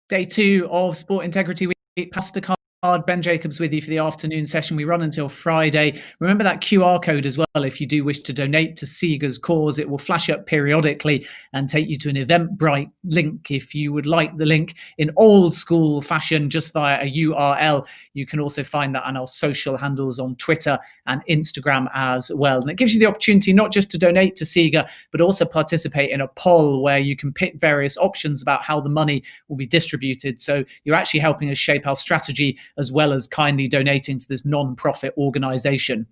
Day 2 of Sport Integrity Week. Pastor Card, Ben Jacobs with you for the afternoon session. We run until Friday. Remember that QR code as well. If you do wish to donate to Sega's cause, it will flash up periodically and take you to an Eventbrite link. If you would like the link in old school fashion, just via a URL, you can also find that on our social handles on Twitter and Instagram as well. And it gives you the opportunity not just to donate to Sega, but also participate in a poll where you can pick various options about how the money will be distributed. So you're actually helping us shape our strategy as well as kindly donating to this non-profit organization.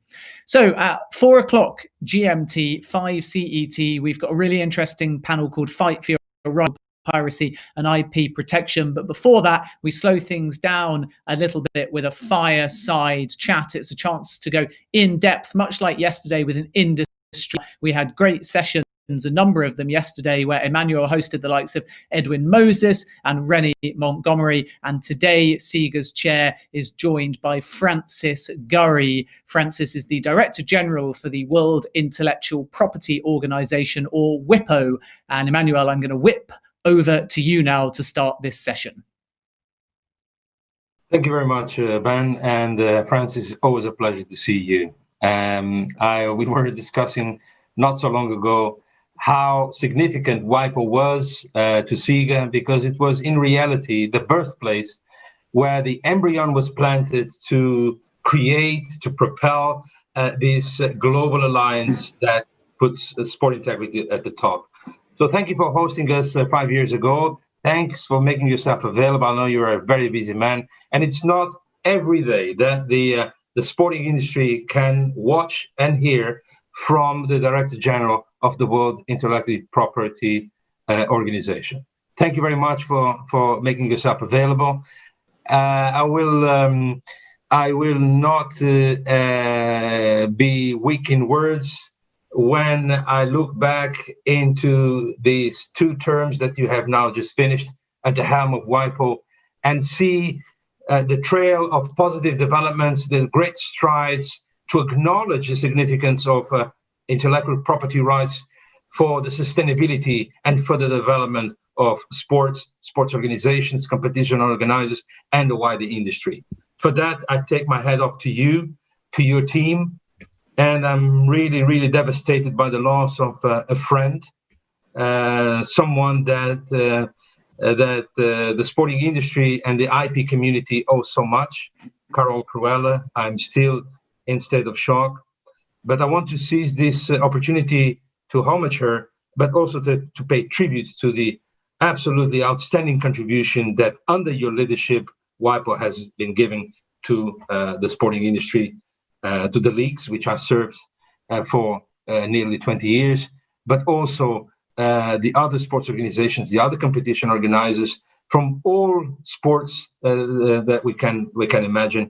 So at 4 o'clock GMT, 5 CET, we've got a really interesting panel called Fight for Your Right, Piracy and IP Protection. But before that, we slow things down a little bit with a fireside chat. It's a chance to go in depth, much like yesterday with an industry. We had great sessions, a number of them yesterday, where Emmanuel hosted the likes of Edwin Moses and Rennie Montgomery. And today, Sega's chair is joined by Francis Gurry. Francis is the Director General for the World Intellectual Property Organization, or WIPO. And Emmanuel, I'm going to whip over to you now to start this session. Thank you very much, Ben. And Francis, always a pleasure to see you. We were discussing not so long ago how significant WIPO was to Sega, because it was in reality the birthplace where the embryon was planted to create, to propel this global alliance that puts sport integrity at the top. So thank you for hosting us 5 years ago. Thanks for making yourself available. I know you're a very busy man, and it's not every day that the sporting industry can watch and hear from the Director General of the World Intellectual Property Organization. Thank you very much for making yourself available. I will not be weak in words when I look back into these 2 terms that you have now just finished at the helm of WIPO and see the trail of positive developments, the great strides to acknowledge the significance of intellectual property rights for the sustainability and for the development of sports organizations, competition organizers, and the wider industry. For that, I take my hat off to you, to your team, and I'm really, really devastated by the loss of a friend, someone that the sporting industry and the IP community owe so much. Carol Cruella. I'm still in state of shock, but I want to seize this opportunity to homage her, but also to pay tribute to the absolutely outstanding contribution that under your leadership, WIPO has been giving to the sporting industry, to the leagues, which I served for nearly 20 years, but also the other sports organizations, the other competition organizers from all sports that we can imagine,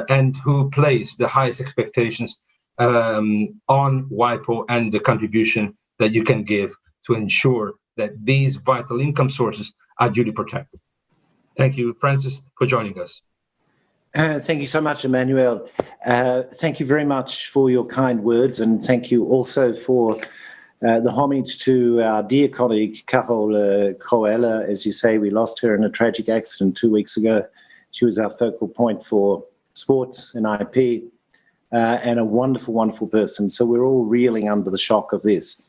and who place the highest expectations on WIPO and the contribution that you can give to ensure that these vital income sources are duly protected. Thank you, Francis, for joining us. Thank you so much, Emmanuel. Thank you very much for your kind words, and thank you also for the homage to our dear colleague, Carol Cruella. As you say, we lost her in a tragic accident 2 weeks ago. She was our focal point for sports and IP, and a wonderful, wonderful person. So we're all reeling under the shock of this.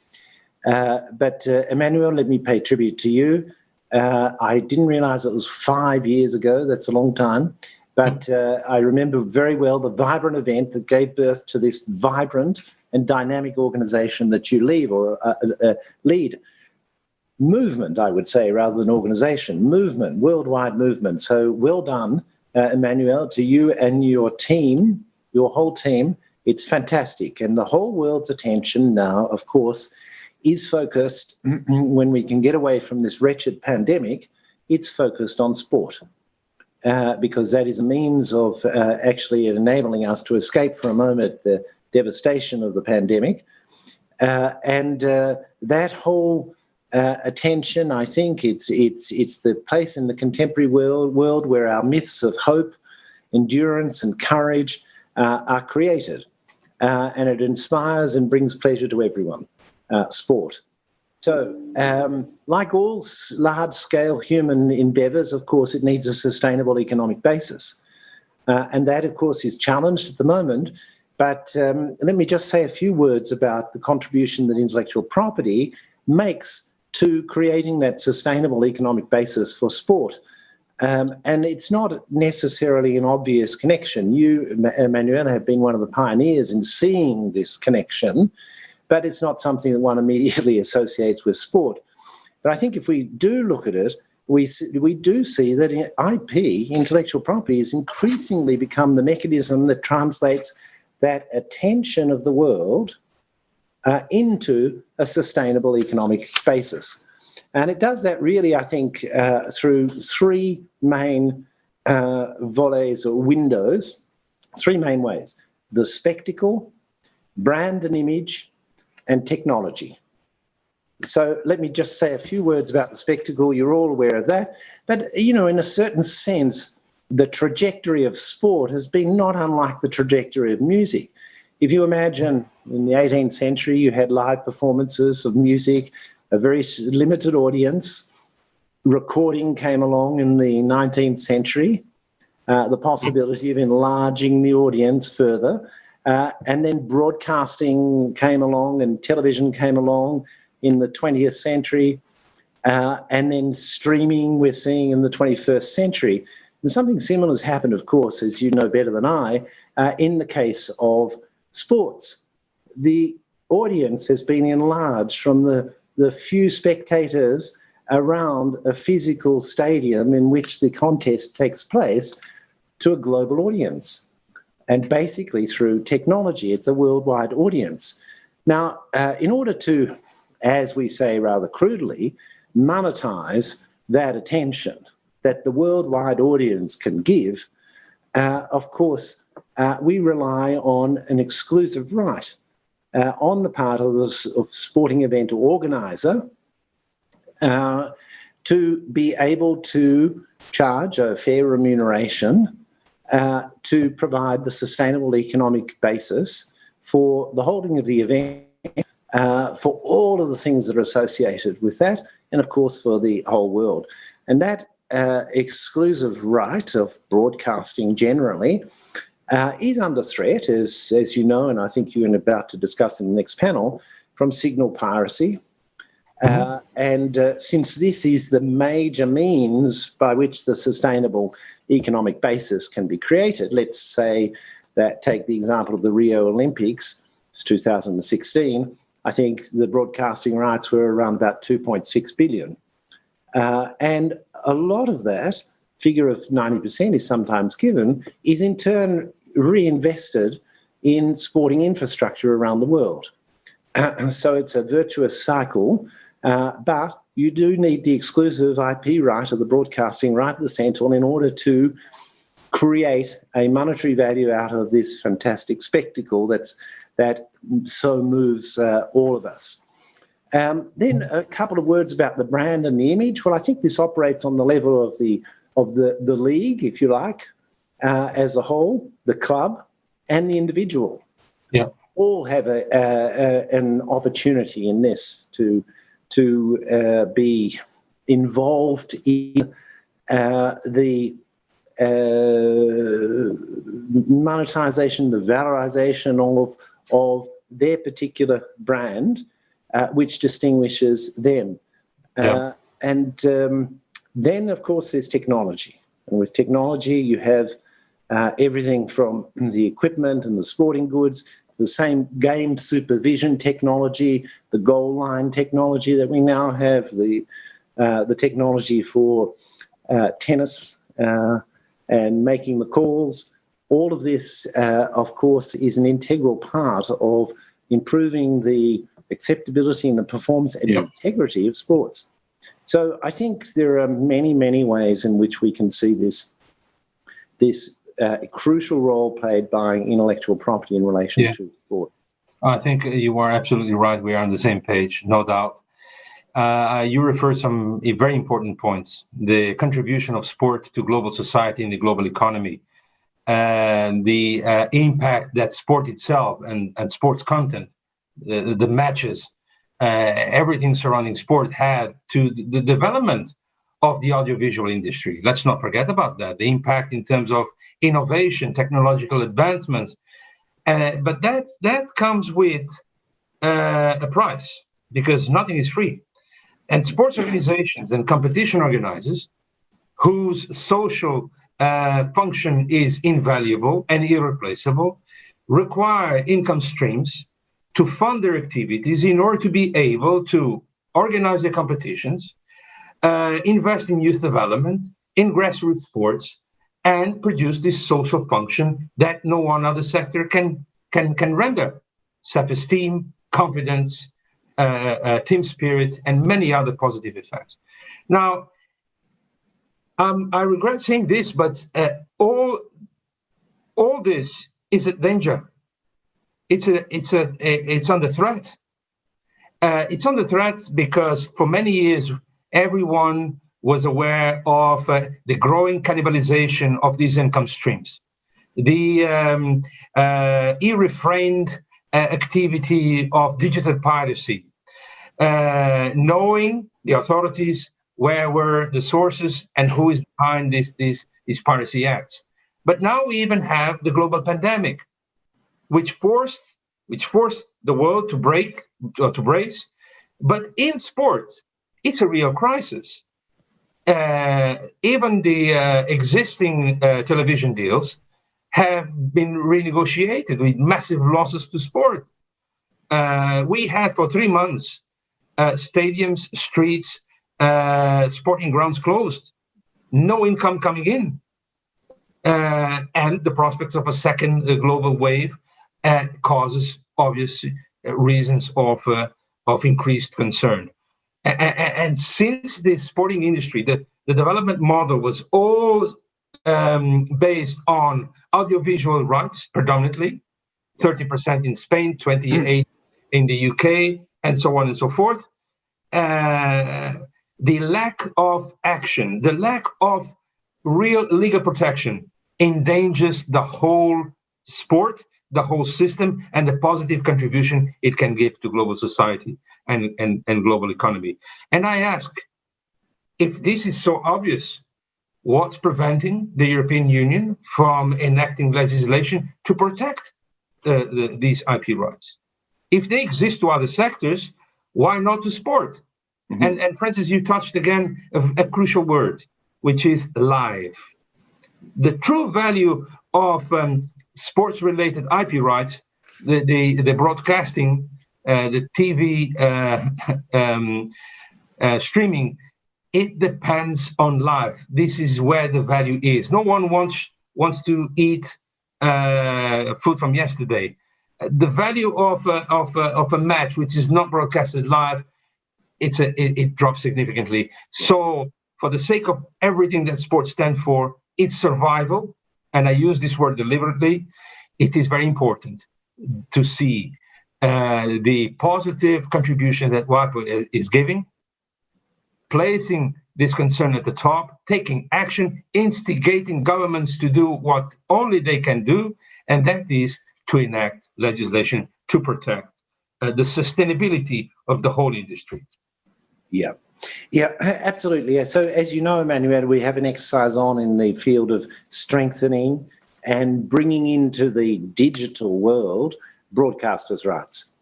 But Emmanuel, let me pay tribute to you. I didn't realize it was 5 years ago. That's a long time. But I remember very well the vibrant event that gave birth to this vibrant and dynamic organization that you lead, or lead. Movement, I would say, rather than organization. Movement, worldwide movement. So well done, Emmanuel, to you and your team, your whole team. It's fantastic. And the whole world's attention now, of course, is focused, when we can get away from this wretched pandemic, it's focused on sport. Because that is a means of actually enabling us to escape for a moment the devastation of the pandemic. And that whole attention, I think it's the place in the contemporary world where our myths of hope, endurance and courage are created. And it inspires and brings pleasure to everyone, sport. So, like all large-scale human endeavours, of course, it needs a sustainable economic basis. And that, of course, is challenged at the moment. But let me just say a few words about the contribution that intellectual property makes to creating that sustainable economic basis for sport. And it's not necessarily an obvious connection. You, Emmanuel, have been one of the pioneers in seeing this connection, but it's not something that one immediately associates with sport. But I think if we do look at it, we do see that IP, intellectual property, has increasingly become the mechanism that translates that attention of the world into a sustainable economic basis. And it does that really, I think, through three main volets or windows, three main ways: the spectacle, brand and image, and technology. So let me just say a few words about the spectacle. You're all aware of that. But, you know, in a certain sense, the trajectory of sport has been not unlike the trajectory of music. If you imagine in the 18th century, you had live performances of music, a very limited audience. Recording came along in the 19th century, the possibility of enlarging the audience further. And then broadcasting came along and television came along in the 20th century. And then streaming we're seeing in the 21st century. And something similar has happened, of course, as you know better than I, in the case of sports. The audience has been enlarged from the few spectators around a physical stadium in which the contest takes place to a global audience. And basically through technology, it's a worldwide audience. Now, in order to, as we say rather crudely, monetize that attention that the worldwide audience can give, of course, we rely on an exclusive right on the part of the sporting event organizer to be able to charge a fair remuneration to provide the sustainable economic basis for the holding of the event, for all of the things that are associated with that, and of course for the whole world. And that exclusive right of broadcasting generally is under threat, as you know, and I think you're about to discuss in the next panel, from signal piracy. And since this is the major means by which the sustainable economic basis can be created, let's say that take the example of the Rio Olympics, it's 2016, I think the broadcasting rights were around about 2.6 billion. And a lot of that, figure of 90% is sometimes given, is in turn reinvested in sporting infrastructure around the world. So it's a virtuous cycle, but you do need the exclusive IP right of the broadcasting right at the centre in order to create a monetary value out of this fantastic spectacle that so moves all of us. Then a couple of words about the brand and the image. Well, I think this operates on the level of the league, if you like, as a whole, the club and the individual. Yeah, all have an opportunity in this to be involved in the monetization, the valorization of their particular brand, which distinguishes them. Yeah. And then, of course, there's technology. And with technology, you have everything from the equipment and the sporting goods, the same game supervision technology, the goal line technology that we now have, the technology for tennis and making the calls. All of this, of course, is an integral part of improving the acceptability and the performance and integrity of sports. So I think there are many, many ways in which we can see this crucial role played by intellectual property in relation to sport. I think you are absolutely right. We are on the same page, no doubt. You referred some very important points: the contribution of sport to global society and the global economy, and the impact that sport itself and sports content, the matches, everything surrounding sport had to the development of the audiovisual industry. Let's not forget about that, the impact in terms of innovation, technological advancements. But that comes with a price, because nothing is free. And sports organizations and competition organizers, whose social function is invaluable and irreplaceable, require income streams to fund their activities in order to be able to organize their competitions, invest in youth development, in grassroots sports, and produce this social function that no one other sector can render. Self-esteem, confidence, team spirit, and many other positive effects. Now, I regret saying this, but all this is a danger. It's under threat. It's under threat because for many years everyone was aware of the growing cannibalization of these income streams, the irrefrained activity of digital piracy, knowing the authorities where were the sources and who is behind these piracy acts. But now we even have the global pandemic, which forced the world to brace. But in sports, it's a real crisis. Even the existing television deals have been renegotiated with massive losses to sport. We had for 3 months stadiums, streets, sporting grounds closed, no income coming in, and the prospects of a second global wave causes obvious reasons of increased concern. And since the sporting industry, the development model was all based on audiovisual rights, predominantly 30% in Spain, 28% in the UK, and so on and so forth. The lack of action, the lack of real legal protection endangers the whole sport, the whole system, and the positive contribution it can give to global society and global economy. And I ask, if this is so obvious, what's preventing the European Union from enacting legislation to protect these IP rights? If they exist to other sectors, why not to sport? Mm-hmm. And Francis, you touched again a crucial word, which is live. The true value of sports-related IP rights, the broadcasting, the TV streaming, it depends on live. This is where the value is. No one wants to eat food from yesterday. The value of a match which is not broadcasted live, it drops significantly. So, for the sake of everything that sports stand for, its survival, and I use this word deliberately, it is very important to see the positive contribution that WIPO is giving, placing this concern at the top, taking action, instigating governments to do what only they can do, and that is to enact legislation to protect the sustainability of the whole industry. Yeah, absolutely. So as you know, Emmanuel, we have an exercise on in the field of strengthening and bringing into the digital world broadcasters' rights.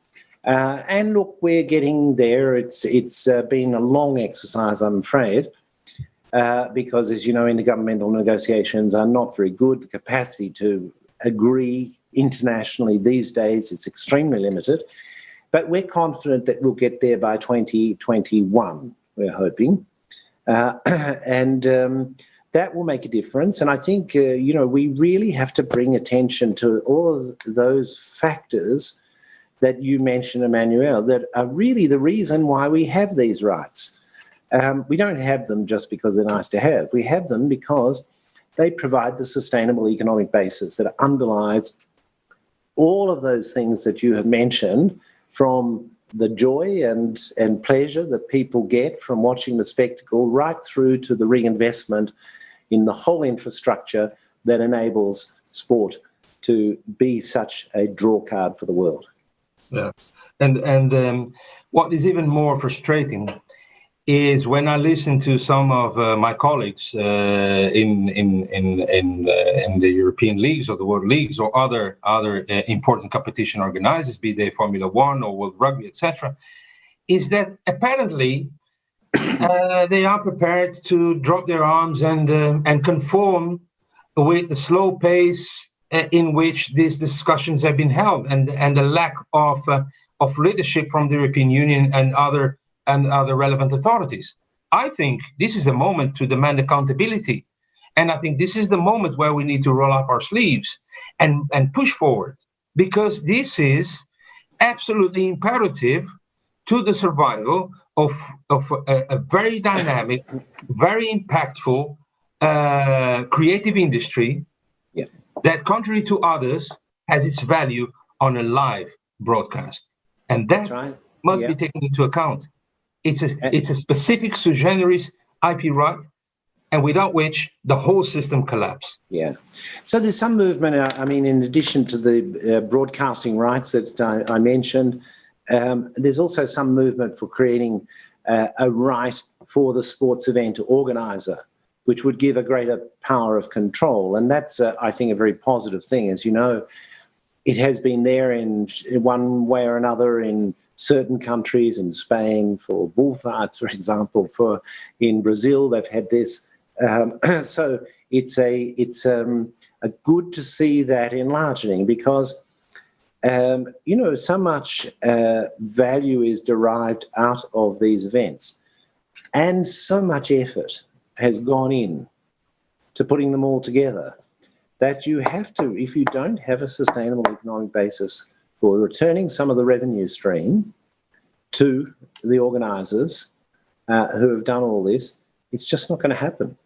And look, we're getting there. It's been a long exercise, I'm afraid, because, as you know, intergovernmental negotiations are not very good. The capacity to agree internationally these days is extremely limited. But we're confident that we'll get there by 2021, we're hoping. And that will make a difference. And I think, we really have to bring attention to all of those factors that you mentioned, Emmanuel, that are really the reason why we have these rights. We don't have them just because they're nice to have. We have them because they provide the sustainable economic basis that underlies all of those things that you have mentioned, from the joy and pleasure that people get from watching the spectacle right through to the reinvestment in the whole infrastructure that enables sport to be such a draw card for the world. Yeah. And what is even more frustrating is when I listen to some of my colleagues in the European leagues or the World Leagues or other important competition organizers, be they Formula One or World Rugby, etc., is that apparently they are prepared to drop their arms and conform with the slow pace in which these discussions have been held, and the lack of leadership from the European Union and other relevant authorities. I think this is a moment to demand accountability, and I think this is the moment where we need to roll up our sleeves and push forward, because this is absolutely imperative to the survival of a very dynamic, very impactful, creative industry that, contrary to others, has its value on a live broadcast, and that must be taken into account. It's a specific sui generis IP right, and without which the whole system collapses. Yeah. So there's some movement. I mean, in addition to the broadcasting rights that I mentioned, there's also some movement for creating a right for the sports event organizer, which would give a greater power of control. And that's, I think, a very positive thing. As you know, it has been there in one way or another in certain countries, in Spain for bullfights, for example, in Brazil, they've had this. So it's a good to see that enlarging, because so much value is derived out of these events, and so much effort has gone in to putting them all together, that you have to, if you don't have a sustainable economic basis for returning some of the revenue stream to the organisers who have done all this, it's just not going to happen.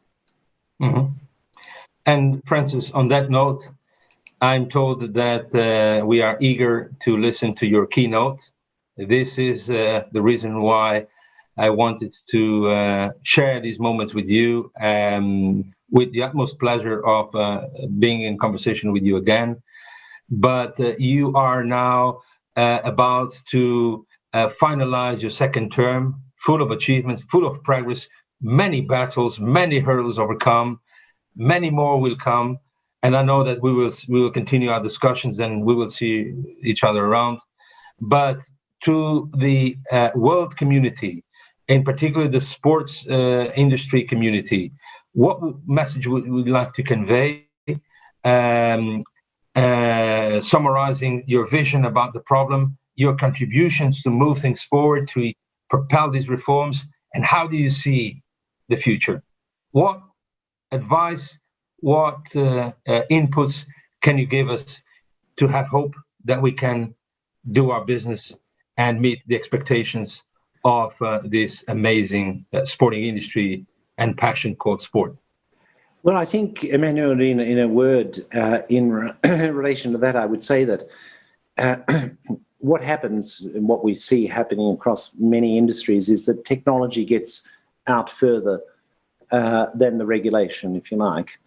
Mm-hmm. And Francis, on that note, I'm told that we are eager to listen to your keynote. This is the reason why I wanted to share these moments with you, with the utmost pleasure of being in conversation with you again. But you are now about to finalize your second term, full of achievements, full of progress, many battles, many hurdles overcome, many more will come. And I know that we will continue our discussions, and we will see each other around. But to the world community, in particular the sports industry community, what message would you like to convey, summarizing your vision about the problem, your contributions to move things forward, to propel these reforms, and how do you see the future? What advice, what inputs can you give us to have hope that we can do our business and meet the expectations of this amazing sporting industry and passion called sport? Well, I think, Emmanuel, in a word, in relation to that, I would say that what happens and what we see happening across many industries is that technology gets out further than the regulation, if you like.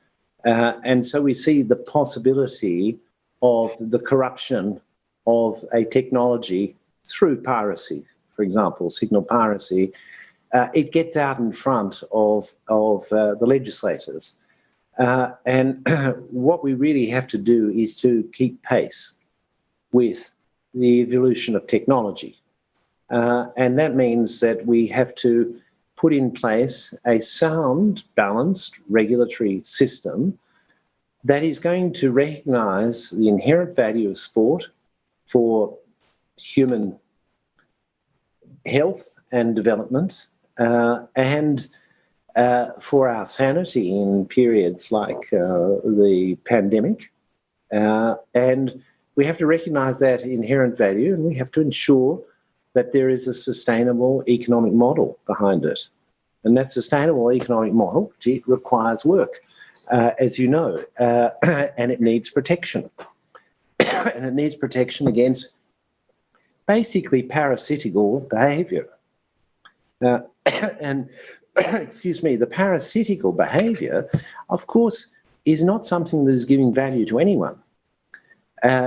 And so we see the possibility of the corruption of a technology through piracy, for example, signal piracy. It gets out in front of the legislators. And what we really have to do is to keep pace with the evolution of technology. And that means that we have to put in place a sound, balanced regulatory system that is going to recognise the inherent value of sport for human health and development, and for our sanity in periods like the pandemic. And we have to recognise that inherent value, and we have to ensure that there is a sustainable economic model behind it. And that sustainable economic model, it requires work, as you know, and it needs protection. And it needs protection against basically parasitical behaviour. And, excuse me, the parasitical behaviour, of course, is not something that is giving value to anyone.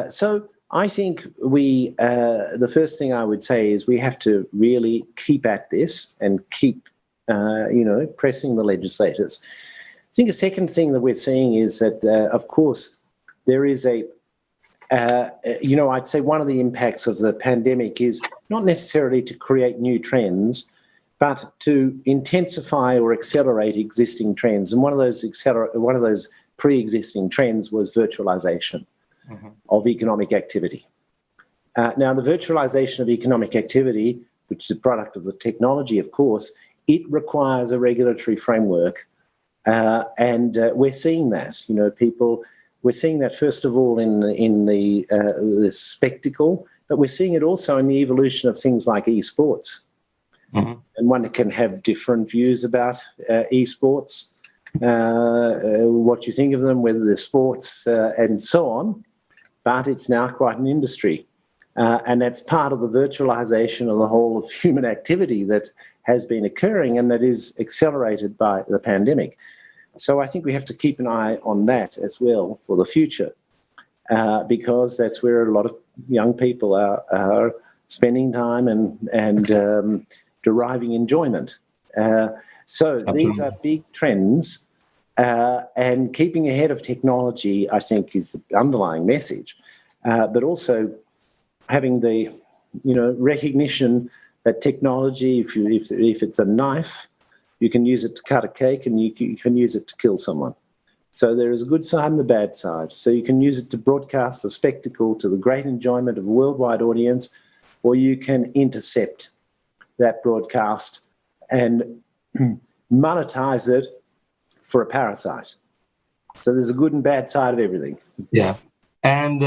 So I think the first thing I would say is we have to really keep at this and keep, pressing the legislators. I think a second thing that we're seeing is that, of course, there is I'd say one of the impacts of the pandemic is not necessarily to create new trends, but to intensify or accelerate existing trends. And one of those pre-existing trends was virtualization of economic activity. Now, the virtualization of economic activity, which is a product of the technology, of course, it requires a regulatory framework. And we're seeing that, we're seeing that first of all in the spectacle, but we're seeing it also in the evolution of things like esports. And one can have different views about esports, what you think of them, whether they're sports and so on, but it's now quite an industry. And that's part of the virtualization of the whole of human activity that has been occurring and that is accelerated by the pandemic. So I think we have to keep an eye on that as well for the future, because that's where a lot of young people are spending time and deriving enjoyment. So these are big trends, and keeping ahead of technology, I think, is the underlying message. But also having the, recognition that technology, if it's a knife, you can use it to cut a cake and you can use it to kill someone. So there is a good side and the bad side. So you can use it to broadcast the spectacle to the great enjoyment of a worldwide audience, or you can intercept that broadcast and monetize it for a parasite. So there's a good and bad side of everything. Yeah. And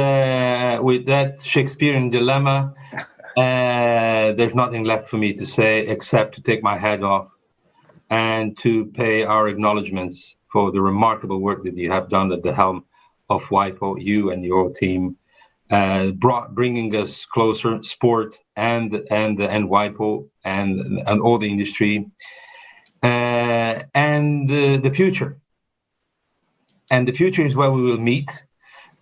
with that Shakespearean dilemma, there's nothing left for me to say except to take my hat off and to pay our acknowledgements for the remarkable work that you have done at the helm of WIPO, you and your team, bringing us closer, sport and WIPO and all the industry, and the future. And the future is where we will meet,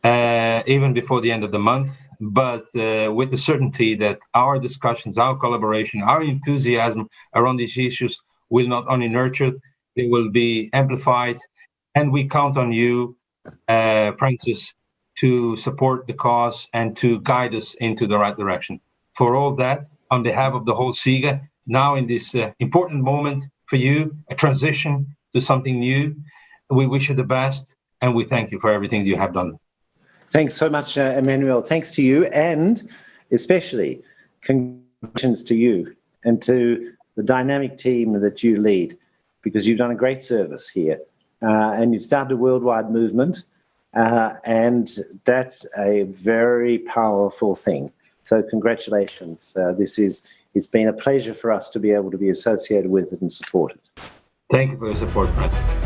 even before the end of the month, but with the certainty that our discussions, our collaboration, our enthusiasm around these issues will not only nurture, they will be amplified. And we count on you, Francis, to support the cause and to guide us into the right direction. For all that, on behalf of the whole SIGA, now in this important moment for you, a transition to something new, we wish you the best and we thank you for everything you have done. Thanks so much, Emmanuel. Thanks to you, and especially congratulations to you and to the dynamic team that you lead, because you've done a great service here, and you've started a worldwide movement, and that's a very powerful thing. So congratulations. It's been a pleasure for us to be able to be associated with it and support it. Thank you for your support, Fred.